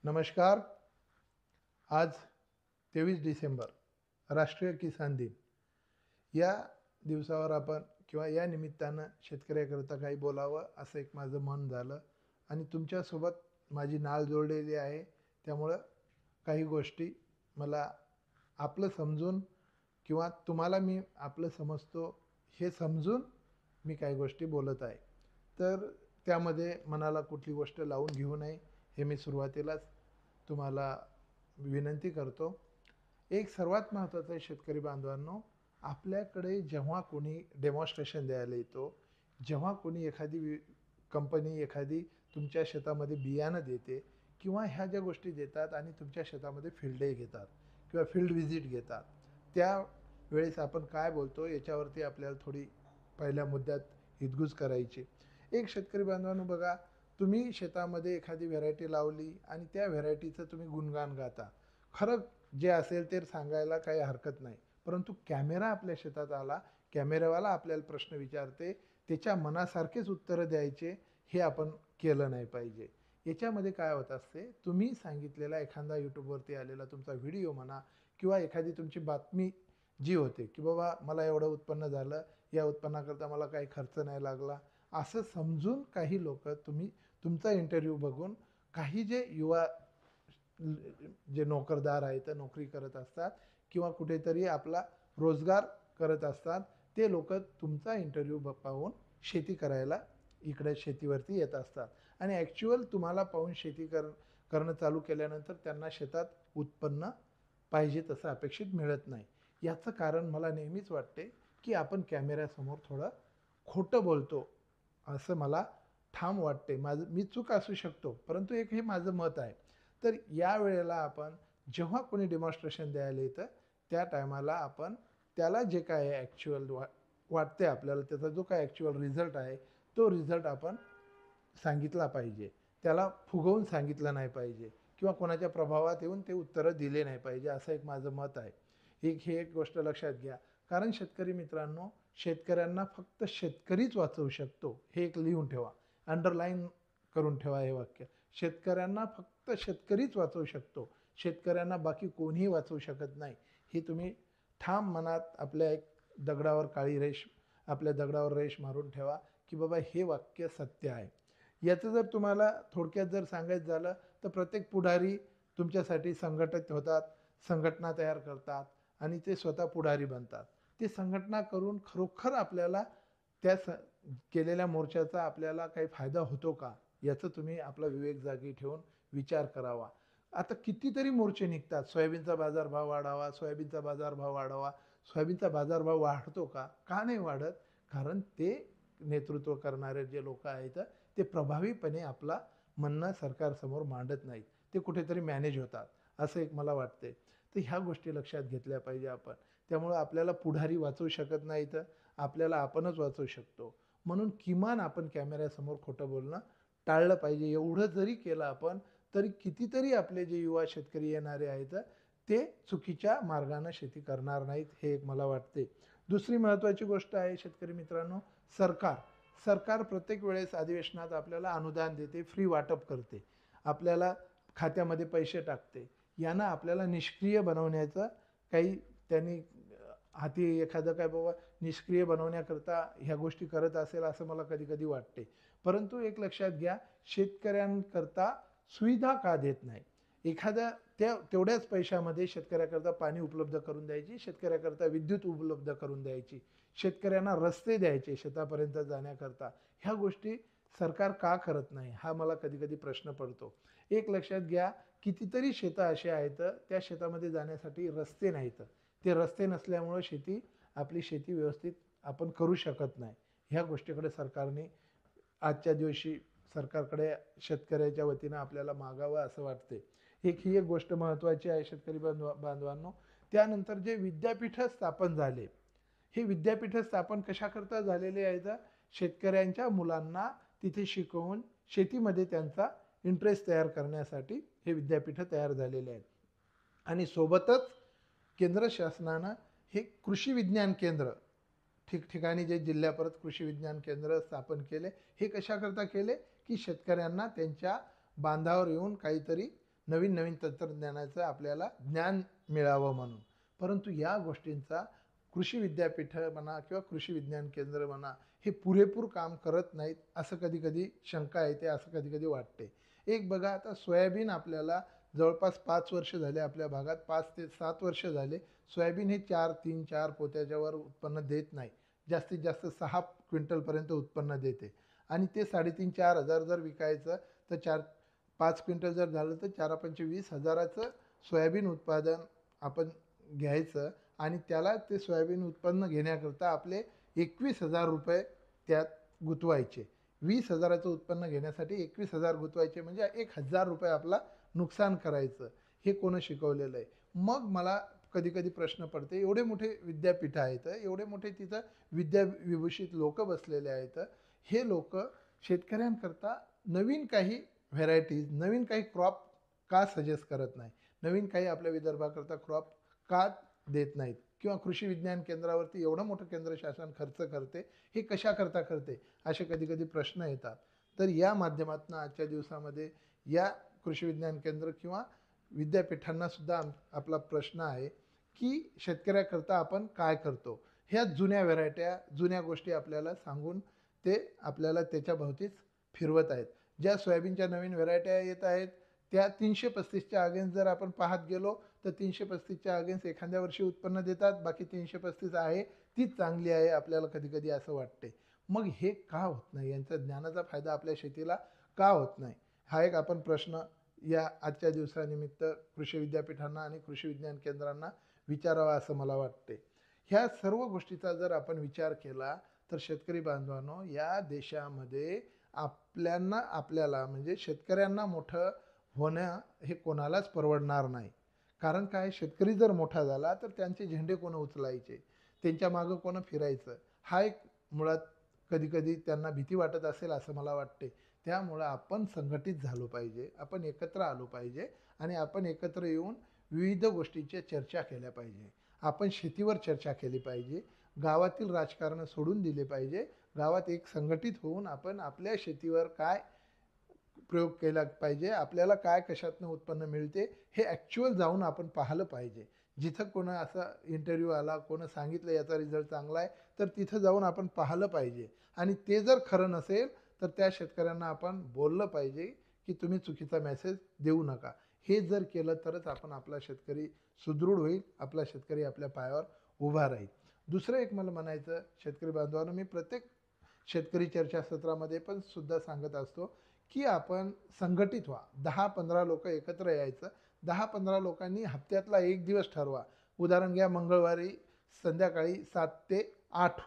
नमस्कार. आज 23 डिसेंबर राष्ट्रीय किसान दिन. या दिवसावर आपण किंवा या निमित्तानं शेतकऱ्याकरता काही बोलावं असं एक माझं मन झालं आणि तुमच्यासोबत माझी नाळ जोडलेली आहे. त्यामुळं काही गोष्टी मला आपलं समजून किंवा तुम्हाला मी आपलं समजतो हे समजून मी काही गोष्टी बोलत आहे. तर त्यामध्ये मनाला कुठली गोष्ट लावून घेऊ नये हे मी सुरुवातीलाच तुम्हाला विनंती करतो. एक सर्वात महत्त्वाचं आहे शेतकरी बांधवांनो, आपल्याकडे जेव्हा कोणी डेमॉन्स्ट्रेशन द्यायला येतो, जेव्हा कोणी एखादी कंपनी एखादी तुमच्या शेतामध्ये बियाणं देते किंवा ह्या ज्या गोष्टी देतात आणि तुमच्या शेतामध्ये फील्ड डे घेतात किंवा फील्ड व्हिजिट घेतात, त्यावेळेस आपण काय बोलतो याच्यावरती आपल्याला थोडी पहिल्या मुद्द्यात हितगुज करायची. एक शेतकरी बांधवांनो बघा, तुम्ही शेतामध्ये एखादी व्हेरायटी लावली आणि त्या व्हेरायटीचं तुम्ही गुणगान गाता. खरं जे असेल ते सांगायला काही हरकत नाही. परंतु कॅमेरा आपल्या शेतात आला, कॅमेरावाला आपल्याला प्रश्न विचारते, त्याच्या मनासारखेच उत्तरं द्यायचे हे आपण केलं नाही पाहिजे. याच्यामध्ये काय होत असते, तुम्ही सांगितलेला एखादा यूट्यूबवरती आलेला तुमचा व्हिडिओ म्हणा किंवा एखादी तुमची बातमी जी होते की बाबा मला एवढं उत्पन्न झालं, या उत्पन्नाकरता मला काही खर्च नाही लागला, असं समजून काही लोक तुमचा इंटरव्ह्यू बघून काही जे युवा जे नोकरदार आहेत नोकरी करत असतात किंवा कुठेतरी आपला रोजगार करत असतात, ते लोक तुमचा इंटरव्ह्यू पाहून शेती करायला इकडे शेतीवरती येत असतात आणि ॲक्च्युअल तुम्हाला पाहून शेती करणं चालू केल्यानंतर त्यांना शेतात उत्पन्न पाहिजे तसं अपेक्षित मिळत नाही. याचं कारण मला नेहमीच वाटते की आपण कॅमेऱ्यासमोर थोडं खोटं बोलतो असं मला ठाम वाटते. मी चूक असू शकतो, परंतु एक हे माझं मत आहे. तर या वेळेला आपण जेव्हा कोणी डेमॉन्स्ट्रेशन द्यायला येतं त्या टायमाला आपण त्याला जे काय ॲक्च्युअल वाटते आपल्याला, त्याचा जो काय ॲक्च्युअल रिझल्ट आहे तो रिझल्ट आपण सांगितला पाहिजे. त्याला फुगवून सांगितलं नाही पाहिजे किंवा कोणाच्या प्रभावात येऊन ते उत्तरं दिले नाही पाहिजे, असं एक माझं मत आहे. एक गोष्ट लक्षात घ्या, कारण शेतकरी मित्रांनो, शेतकऱ्यांना फक्त शेतकरीच वाचवू शकतो हे एक लिहून ठेवा, अंडरलाईन करून ठेवा हे वाक्य. शेतकऱ्यांना फक्त शेतकरीच वाचवू शकतो, शेतकऱ्यांना बाकी कोणीही वाचवू शकत नाही. हे तुम्ही ठाम मनात आपल्या एक दगडावर काळी रेष आपल्या दगडावर रेष मारून ठेवा की बाबा हे वाक्य सत्य आहे. याचं जर तुम्हाला थोडक्यात जर सांगायचं झालं तर प्रत्येक पुढारी तुमच्यासाठी संघटित होतात, संघटना तयार करतात आणि ते स्वतः पुढारी बनतात. ते संघटना करून खरोखर आपल्याला त्या केलेल्या मोर्चाचा आपल्याला काही फायदा होतो का, याचं तुम्ही आपला विवेक जागी ठेवून विचार करावा. आता कितीतरी मोर्चे निघतात, सोयाबीनचा बाजारभाव वाढावा, सोयाबीनचा बाजारभाव वाढावा. सोयाबीनचा बाजारभाव वाढतो का? का नाही वाढत? कारण ते नेतृत्व करणारे जे लोक आहेत ते प्रभावीपणे आपला म्हणणं सरकारसमोर मांडत नाहीत, ते कुठेतरी मॅनेज होतात असं एक मला वाटते. तर ह्या गोष्टी लक्षात घेतल्या पाहिजे आपण. त्यामुळं आपल्याला पुढारी वाचवू शकत नाही, तर आपल्याला आपणच वाचवू शकतो. म्हणून किमान आपण कॅमेऱ्यासमोर खोटं बोलणं टाळलं पाहिजे. एवढं जरी केलं आपण तरी कितीतरी आपले जे युवा शेतकरी येणारे आहेत ते चुकीच्या मार्गानं शेती करणार नाहीत, हे एक मला वाटते. दुसरी महत्त्वाची गोष्ट आहे शेतकरी मित्रांनो, सरकार सरकार प्रत्येक वेळेस अधिवेशनात आपल्याला अनुदान देते, फ्री वाटप करते, आपल्याला खात्यामध्ये पैसे टाकते. यांना आपल्याला निष्क्रिय बनवण्याचं काही त्यांनी हाती एखादं काय बाबा निष्क्रिय बनवण्याकरता ह्या गोष्टी करत असेल असं मला कधी कधी वाटते. परंतु एक लक्षात घ्या, शेतकऱ्यांकरता सुविधा का देत नाही? एखाद्या तेवढ्याच पैशामध्ये शेतकऱ्याकरता पाणी उपलब्ध करून द्यायची, शेतकऱ्याकरता विद्युत उपलब्ध करून द्यायची, शेतकऱ्यांना रस्ते द्यायचे शेतापर्यंत जाण्याकरता. ह्या गोष्टी सरकार का करत नाही हा मला कधी कधी प्रश्न पडतो. एक लक्षात घ्या, कितीतरी शेतं असे आहेत त्या शेतामध्ये जाण्यासाठी रस्ते नाहीत. ते रस्ते नसल्यामुळं आपली शेती व्यवस्थित आपण करू शकत नाही. ह्या गोष्टीकडे सरकारने आजच्या दिवशी सरकारकडे शेतकऱ्याच्या वतीनं आपल्याला मागावं असं वाटते. ही एक गोष्ट महत्त्वाची आहे शेतकरी बांधवांनो. त्यानंतर जे विद्यापीठं स्थापन झाले, हे विद्यापीठं स्थापन कशाकरता झालेले आहेत? शेतकऱ्यांच्या मुलांना तिथे शिकवून शेतीमध्ये त्यांचा इंटरेस्ट तयार करण्यासाठी हे विद्यापीठं तयार झालेले आहेत. आणि सोबतच केंद्र शासनानं हे कृषी विज्ञान केंद्र ठिकठिकाणी जे जिल्ह्यापर्यंत कृषी विज्ञान केंद्र स्थापन केले. हे कशाकरता केले की शेतकऱ्यांना त्यांच्या बांधावर येऊन काहीतरी नवीन नवीन तंत्रज्ञानाचं आपल्याला ज्ञान मिळावं म्हणून. परंतु या गोष्टींचा कृषी विद्यापीठं म्हणा किंवा कृषी विज्ञान केंद्र म्हणा हे पुरेपूर काम करत नाहीत, असं कधी कधी शंका येते, असं कधी कधी वाटते. एक बघा, आता सोयाबीन आपल्याला जवळपास 5 वर्ष झाले आपल्या भागात, 5 ते 7 वर्ष झाले सोयाबीन हे 3-4 पोत्याच्यावर उत्पन्न देत नाही. जास्तीत जास्त 6 क्विंटलपर्यंत उत्पन्न देते. आणि ते 3,500-4,000 जर विकायचं तर 4-5 क्विंटल जर झालं तर 4-5 20 हजाराचं सोयाबीन उत्पादन आपण घ्यायचं. आणि त्याला ते सोयाबीन उत्पन्न घेण्याकरता आपले 21,000 रुपये त्यात गुंतवायचे. 20,000चं उत्पन्न घेण्यासाठी 21,000 गुंतवायचे, म्हणजे 1,000 रुपये आपला नुकसान करायचं. हे कोण शिकवलेलं आहे? मग मला कधी कधी प्रश्न पडते, एवढे मोठे विद्यापीठ आहेत, एवढे मोठे तिथं विद्याविभूषित लोक बसलेले आहेत, हे लोक शेतकऱ्यांकरता नवीन काही व्हेरायटीज, नवीन काही क्रॉप का सजेस्ट करत नाही, नवीन काही आपल्या विदर्भाकरता क्रॉप का देत नाहीत? किंवा कृषी विज्ञान केंद्रावरती एवढं मोठं केंद्र शासन खर्च करते, हे कशाकरता करते? असे कधी कधी प्रश्न येतात. तर या माध्यमातून आजच्या दिवसामध्ये या कृषी विज्ञान केंद्र किंवा विद्यापीठांना सुद्धा आपला प्रश्न आहे की शेतकऱ्याकरता आपण काय करतो? ह्या जुन्या व्हरायट्या, जुन्या गोष्टी आपल्याला सांगून ते आपल्याला त्याच्या भोवतीच फिरवत आहेत. ज्या सोयाबीनच्या नवीन व्हरायट्या येत आहेत त्या 335च्या अगेन्स्ट जर आपण पाहत गेलो तर 335च्या अगेन्स्ट एखाद्या वर्षी उत्पन्न देतात, बाकी 335 आहे तीच चांगली आहे, आपल्याला कधी कधी असं वाटते. मग हे का होत नाही? यांचा ज्ञानाचा फायदा आपल्या शेतीला का होत नाही? हा एक आपण प्रश्न या आजच्या दिवसानिमित्त कृषी विद्यापीठांना आणि कृषी विज्ञान केंद्रांना विचारावा असं मला वाटते. ह्या सर्व गोष्टीचा जर आपण विचार केला तर शेतकरी बांधवांनो, या देशामध्ये आपल्याला म्हणजे शेतकऱ्यांना मोठं होणं हे कोणालाच परवडणार नाही. कारण काय, शेतकरी जर मोठा झाला तर त्यांचे झेंडे कोण उचलायचे, त्यांच्या मागं कोण फिरायचं, हा एक मुळात कधी कधी त्यांना भीती वाटत असेल असं मला वाटते. त्यामुळं आपण संघटित झालो पाहिजे, आपण एकत्र आलो पाहिजे आणि आपण एकत्र येऊन विविध गोष्टींच्या चर्चा केल्या पाहिजे. आपण शेतीवर चर्चा केली पाहिजे, गावातील राजकारण सोडून दिले पाहिजे. गावात एक संघटित होऊन आपण आपल्या शेतीवर काय प्रयोग केला पाहिजे, आपल्याला काय कशातनं उत्पन्न मिळते हे ॲक्च्युअल जाऊन आपण पाहिलं पाहिजे. जिथं कोणा असा इंटरव्ह्यू आला, कोणं सांगितलं याचा रिझल्ट चांगला आहे, तर तिथं जाऊन आपण पाहिलं पाहिजे. आणि ते जर खरं नसेल तर त्या शेतकऱ्यांना आपण बोललं पाहिजे की तुम्ही चुकीचा मेसेज देऊ नका. हे जर केलं तरच आपला शेतकरी सुदृढ होईल, आपला शेतकरी आपल्या पायावर उभा राहील. दुसरं एक मला म्हणायचं, शेतकरी बांधवांनो, मी प्रत्येक शेतकरी चर्चासत्रामध्ये पण सुद्धा सांगत असतो की आपण संघटित व्हा. 10-15 लोक एकत्र यायचं. 10-15 लोकांनी हप्त्यातला एक दिवस ठरवा. उदाहरण घ्या, मंगळवारी संध्याकाळी 7 ते 8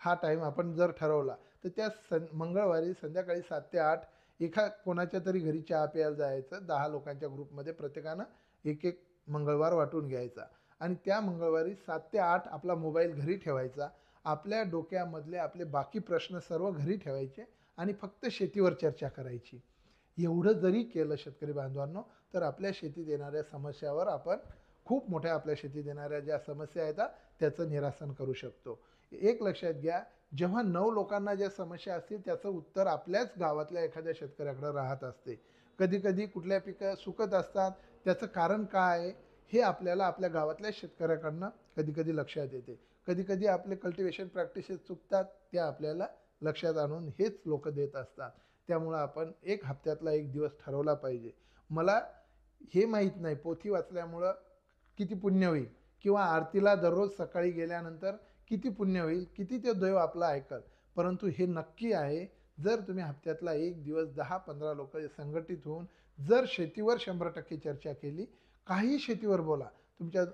हा टाईम आपण जर ठरवला तर त्या मंगळवारी संध्याकाळी 7 ते 8 कोणाच्या तरी घरी चहा प्यायला जायचं. 10 लोकांच्या ग्रुपमध्ये प्रत्येकानं एक एक मंगळवार वाटून घ्यायचा आणि त्या मंगळवारी 7 ते 8 आपला मोबाईल घरी ठेवायचा. आपल्या डोक्यामधले आपले बाकी प्रश्न सर्व घरी ठेवायचे आणि फक्त शेतीवर चर्चा करायची. एवढं जरी केलं शेतकरी बांधवांनो तर आपल्या शेतीत येणाऱ्या समस्यावर आपण खूप मोठ्या, आपल्या शेतीत येणाऱ्या ज्या समस्या आहेत त्याचं निरासन करू शकतो. एक लक्षात घ्या, जेव्हा 9 लोकांना ज्या समस्या असतील त्याचं उत्तर आपल्याच गावातल्या एखाद्या शेतकऱ्याकडे राहत असते. कधी कधी कुठल्या पिकं सुकत असतात, त्याचं कारण काय आहे हे आपल्याला आपल्या गावातल्या शेतकऱ्याकडनं कधी कधी लक्षात येते. कधी कधी आपले कल्टिवेशन प्रॅक्टिसेस चुकतात, त्या आपल्याला लक्षात आणून हेच लोक देत असतात. त्यामुळं आपण एक हप्त्यातला एक दिवस ठरवला पाहिजे. मला हे माहीत नाही पोथी वाचल्यामुळं किती पुण्य होईल किंवा आरतीला दररोज सकाळी गेल्यानंतर किती पुण्य होईल, किती ते देव आपलं ऐकल, परंतु हे नक्की आहे, जर तुम्ही हप्त्यातला एक दिवस 10-15 लोक संघटित होऊन जर शेतीवर 100% चर्चा केली, काही शेतीवर बोला, तुमच्या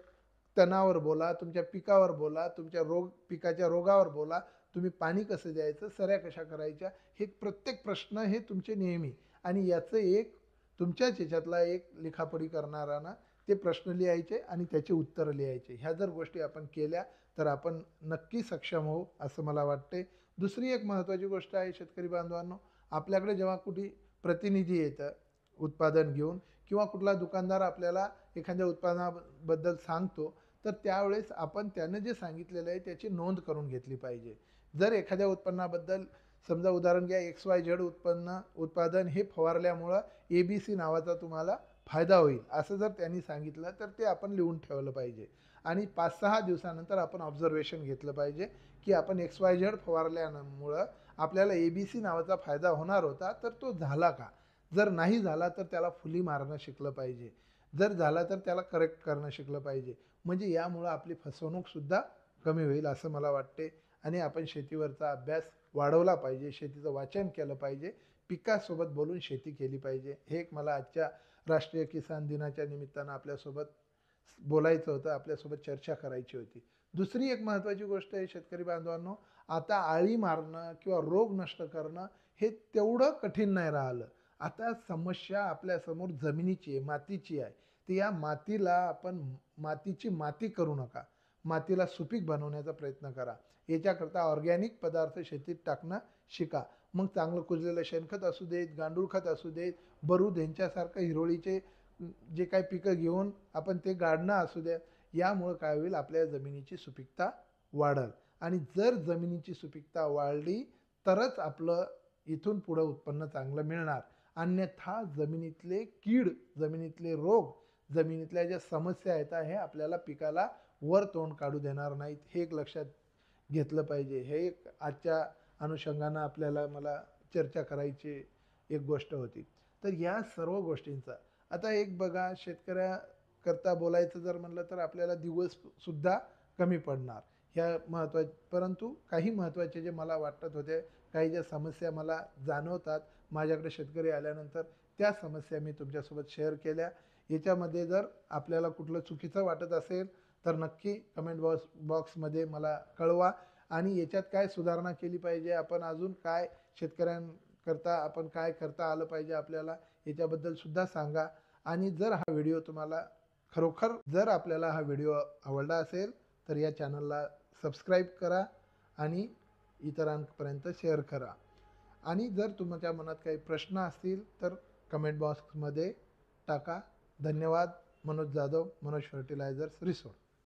तणावर बोला, तुमच्या पिकावर बोला, तुमच्या पिकाच्या रोगावर बोला, तुम्ही पाणी कसं द्यायचं, सऱ्या कशा करायच्या, हे प्रत्येक प्रश्न हे तुमचे नेहमी, आणि याचं एक तुमच्याच ह्याच्यातला एक लिखापडी करणाराना ते प्रश्न लिहायचे आणि त्याची उत्तरं लिहायचे. ह्या जर गोष्टी आपण केल्या तर आपण नक्की सक्षम होऊ असं मला वाटते. दुसरी एक महत्त्वाची गोष्ट आहे शेतकरी बांधवांनो, आपल्याकडे जेव्हा कुठे प्रतिनिधी येतं उत्पादन घेऊन किंवा कुठला दुकानदार आपल्याला एखाद्या उत्पादनाबद्दल सांगतो, तर त्यावेळेस आपण त्यानं जे सांगितलेलं आहे त्याची नोंद करून घेतली पाहिजे. जर एखाद्या उत्पन्नाबद्दल समजा उदाहरण घ्या, XYZ उत्पादन हे फवारल्यामुळं ABC नावाचा तुम्हाला फायदा होईल असं जर त्यांनी सांगितलं तर ते आपण लिहून ठेवलं पाहिजे. आणि 5-6 दिवसानंतर आपण ऑब्झर्वेशन घेतलं पाहिजे की आपण XYZ फवारल्यामुळं आपल्याला ABC नावाचा फायदा होणार होता, तर तो झाला का? जर नाही झाला तर त्याला फुली मारणं शिकलं पाहिजे. जर झाला तर त्याला करेक्ट करणं शिकलं पाहिजे. म्हणजे यामुळं आपली फसवणूकसुद्धा कमी होईल असं मला वाटते. आणि आपण शेतीवरचा अभ्यास वाढवला पाहिजे, शेतीचं वाचन केलं पाहिजे, पिकासोबत बोलून शेती केली पाहिजे. हे एक मला आजच्या राष्ट्रीय किसान दिनाच्या निमित्तानं आपल्यासोबत बोलायचं होतं, आपल्यासोबत चर्चा करायची होती. दुसरी एक महत्त्वाची गोष्ट आहे शेतकरी बांधवांनो, आता आळी मारणं किंवा रोग नष्ट करणं हे तेवढं कठीण नाही राहिलं. आता समस्या आपल्यासमोर जमिनीची आहे, मातीची आहे. तर या मातीला आपण मातीची माती करू नका. मातीला सुपीक बनवण्याचा प्रयत्न करा. याच्याकरता ऑर्गॅनिक पदार्थ शेतीत टाकणं शिका. मग चांगलं कुजलेलं शेणखत असू देत, गांडूळ खत असू देत, बरूद यांच्यासारखं हिरोळीचे जे काही पिकं घेऊन आपण ते गाडणं असू द्या. यामुळं काय होईल, आपल्या जमिनीची सुपीकता वाढेल. आणि जर जमिनीची सुपीकता वाढली तरच आपलं इथून पुढं उत्पन्न चांगलं मिळणार. अन्यथा जमिनीतले कीड, जमिनीतले रोग, जमिनीतल्या ज्या समस्या आहेत हे आपल्याला पिकाला वर तोंड काढू देणार नाहीत. हे एक लक्षात घेतलं पाहिजे. हे एक आजच्या अनुषंगानं आपल्याला मला चर्चा करायची एक गोष्ट होती. तर या सर्व गोष्टींचा आता एक बघा, शेतकऱ्याकरता बोलायचं जर म्हणलं तर आपल्याला दिवससुद्धा कमी पडणार. ह्या परंतु काही महत्त्वाचे जे मला वाटत होते, काही ज्या समस्या मला जाणवतात माझ्याकडे शेतकरी आल्यानंतर, त्या समस्या मी तुमच्यासोबत शेअर केल्या. याच्यामध्ये जर आपल्याला कुठलं चुकीचं वाटत असेल तर नक्की कमेंट बॉक्समध्ये मला कळवा. आणि याच्यात काय सुधारणा केली पाहिजे, आपण अजून काय शेतकऱ्यांकरता आपण काय करता आलं पाहिजे आपल्याला, याच्याबद्दल सुद्धा सांगा. आणि जर हा व्हिडिओ तुम्हाला खरोखर जर आपल्याला हा व्हिडिओ आवडला असेल तर या चॅनलला सबस्क्राईब करा आणि इतरांपर्यंत शेअर करा. आणि जर तुमच्या मनात काही प्रश्न असतील तर कमेंट बॉक्समध्ये टाका. धन्यवाद. मनोज जाधव, मनोज फर्टिलायझर्स, रिसोड.